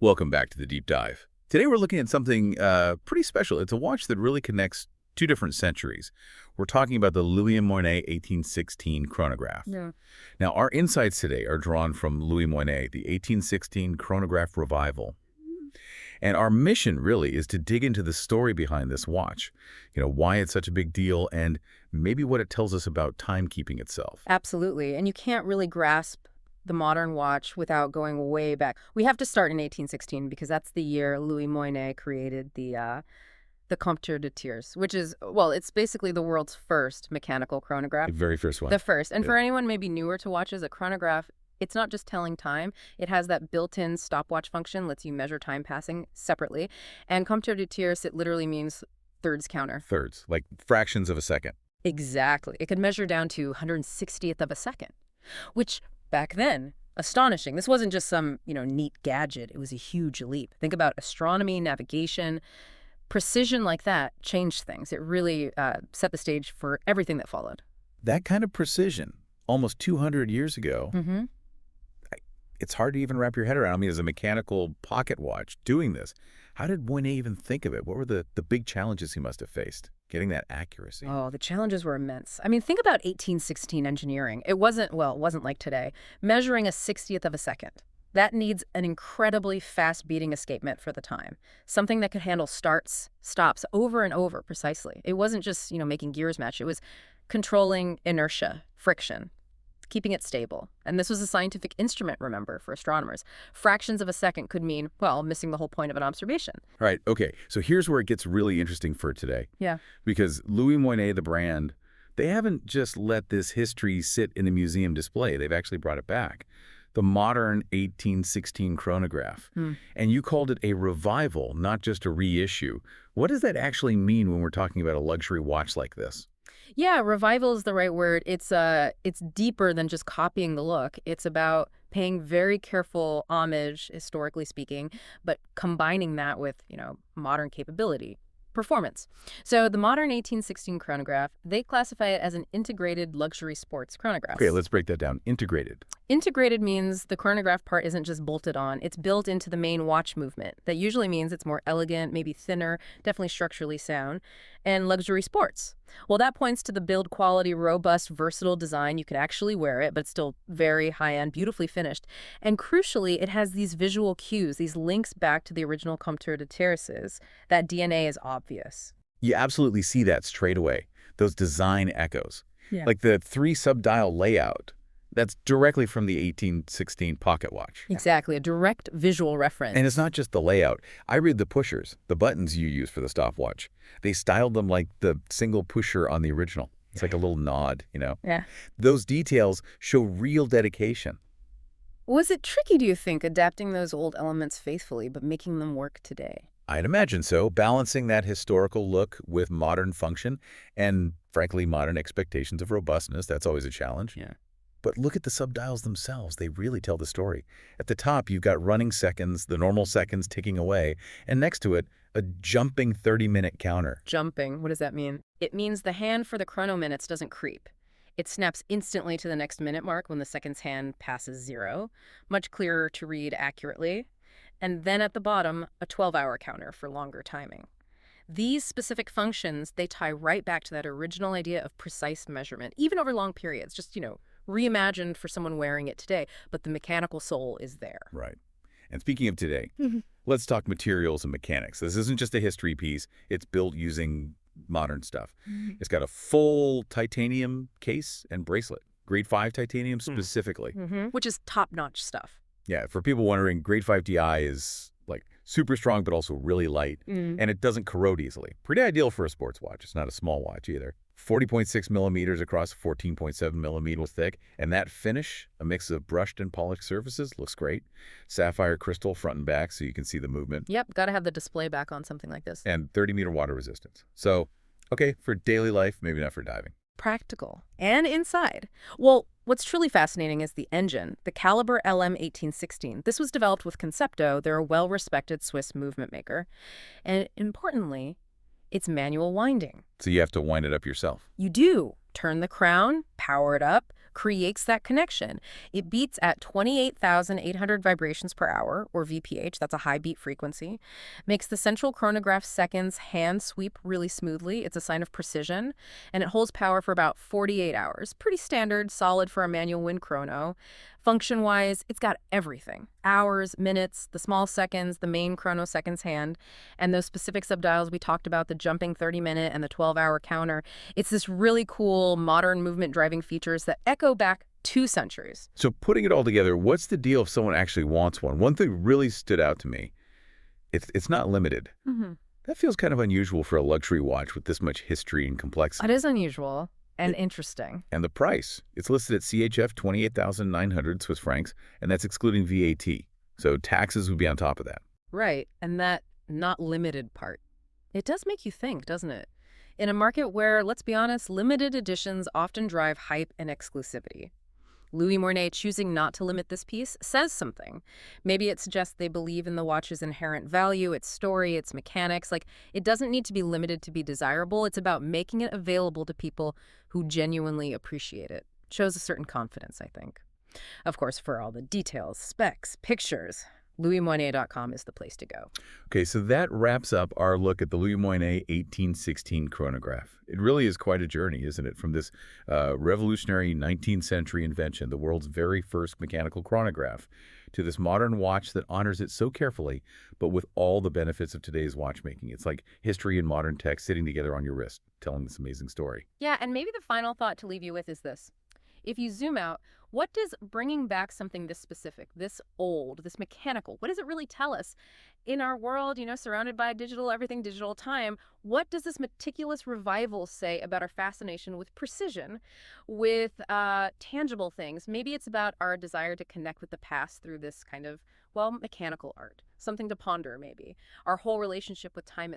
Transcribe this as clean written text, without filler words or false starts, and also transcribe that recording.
Welcome back to the Deep Dive. Today we're looking at something pretty special. It's a watch that really connects two different centuries. We're talking about the Louis Moinet 1816 chronograph. Yeah. Now, our insights today are drawn from Louis Moinet, the 1816 chronograph revival. And our mission really is to dig into the story behind this watch, why it's such a big deal and maybe what it tells us about timekeeping itself. Absolutely. And you can't really grasp the modern watch without going way back. We have to start in 1816 because that's the year Louis Moinet created the Compteur de Tierces, which is, well, it's basically the world's first mechanical chronograph. The very first one. The first. And Yeah. for anyone maybe newer to watches, a chronograph, it's not just telling time. It has that built-in stopwatch function, lets you measure time passing separately. And Compteur de Tierces, it literally means thirds counter. Thirds, like fractions of a second. Exactly. It could measure down to 160th of a second, which back then, astonishing. This wasn't just some, neat gadget. It was a huge leap. Think about astronomy, navigation. Precision like that changed things. It really set the stage for everything that followed. That kind of precision, almost 200 years ago, Mm-hmm. it's hard to even wrap your head around. I mean, as a mechanical pocket watch doing this, how did Moinet even think of it? What were the big challenges he must have faced getting that accuracy? Oh, the challenges were immense. I mean, think about 1816 engineering. It wasn't like today. Measuring a 60th of a second. That needs an incredibly fast-beating escapement for the time. Something that could handle starts, stops over and over precisely. It wasn't just, making gears match. It was controlling inertia, friction, keeping it stable. And this was a scientific instrument, remember, for astronomers. Fractions of a second could mean, well, missing the whole point of an observation. Right. Okay. So here's where it gets really interesting for today. Yeah. Because Louis Moinet, the brand, they haven't just let this history sit in a museum display. They've actually brought it back. The modern 1816 chronograph. And you called it a revival, not just a reissue. What does that actually mean when we're talking about a luxury watch like this? Yeah, revival is the right word. It's deeper than just copying the look. It's about paying very careful homage, historically speaking, but combining that with, modern capability, performance. So the modern 1816 chronograph, they classify it as an integrated luxury sports chronograph. Okay, let's break that down. Integrated. Integrated means the chronograph part isn't just bolted on. It's built into the main watch movement. That usually means it's more elegant, maybe thinner, definitely structurally sound. And luxury sports. Well, that points to the build quality, robust, versatile design. You can actually wear it, but it's still very high-end, beautifully finished. And crucially, it has these visual cues, these links back to the original Compteur de Tierces. That DNA is obvious. You absolutely see that straight away, those design echoes. Yeah. Like the 3 subdial layout. That's directly from the 1816 pocket watch. Exactly, a direct visual reference. And it's not just the layout. I read the pushers, the buttons you use for the stopwatch. They styled them like the single pusher on the original. It's like a little nod, Yeah. Those details show real dedication. Was it tricky, do you think, adapting those old elements faithfully, but making them work today? I'd imagine so, balancing that historical look with modern function and, frankly, modern expectations of robustness. That's always a challenge. Yeah. But look at the subdials themselves. They really tell the story. At the top, you've got running seconds, the normal seconds ticking away, and next to it, a jumping 30-minute counter. Jumping, what does that mean? It means the hand for the chrono minutes doesn't creep. It snaps instantly to the next minute mark when the seconds hand passes 0, much clearer to read accurately. And then at the bottom, a 12-hour counter for longer timing. These specific functions, they tie right back to that original idea of precise measurement, even over long periods, just, reimagined for someone wearing it today, but the mechanical soul is there. Right. And speaking of today, let's talk materials and mechanics. This isn't just a history piece. It's built using modern stuff. It's got a full titanium case and bracelet, grade 5 titanium specifically. Which is top-notch stuff. Yeah, for people wondering, grade 5 DI is like super strong but also really light, and it doesn't corrode easily. Pretty ideal for a sports watch. It's not a small watch either. 40.6 millimeters across 14.7 millimeters thick, and that finish, a mix of brushed and polished surfaces, looks great. Sapphire crystal front and back so you can see the movement. Yep, got to have the display back on something like this. And 30-meter water resistance. So, okay, for daily life, maybe not for diving. Practical. And inside. Well, what's truly fascinating is the engine, the Calibre LM1816. This was developed with Concepto. They're a well-respected Swiss movement maker. And importantly, it's manual winding. So you have to wind it up yourself. You do. Turn the crown, power it up, creates that connection. It beats at 28,800 vibrations per hour, or VPH, that's a high beat frequency, makes the central chronograph seconds hand sweep really smoothly. It's a sign of precision, and it holds power for about 48 hours. Pretty standard, solid for a manual wind chrono. Function-wise, it's got everything. Hours, minutes, the small seconds, the main chrono seconds hand, and those specific subdials we talked about, the jumping 30-minute and the 12-hour counter. It's this really cool modern movement driving features that echo back 2 centuries. So putting it all together, what's the deal if someone actually wants one? One thing really stood out to me. It's not limited. That feels kind of unusual for a luxury watch with this much history and complexity. It is unusual. And interesting. And the price, it's listed at CHF 28,900 Swiss francs, and that's excluding VAT. So taxes would be on top of that. Right, and that not limited part. It does make you think, doesn't it? In a market where, let's be honest, limited editions often drive hype and exclusivity. Louis Moinet choosing not to limit this piece says something. Maybe it suggests they believe in the watch's inherent value, its story, its mechanics. Like, it doesn't need to be limited to be desirable. It's about making it available to people who genuinely appreciate it. Shows a certain confidence, I think. Of course, for all the details, specs, pictures, LouisMoinet.com is the place to go. Okay, so that wraps up our look at the Louis Moinet 1816 chronograph. It really is quite a journey, isn't it? From this revolutionary 19th century invention, the world's very first mechanical chronograph, to this modern watch that honors it so carefully, but with all the benefits of today's watchmaking. It's like history and modern tech sitting together on your wrist, telling this amazing story. Yeah, and maybe the final thought to leave you with is this. If you zoom out, what does bringing back something this specific, this old, this mechanical, what does it really tell us? In our world, surrounded by digital, everything digital time, what does this meticulous revival say about our fascination with precision, with tangible things? Maybe it's about our desire to connect with the past through this kind of, mechanical art. Something to ponder, maybe. Our whole relationship with time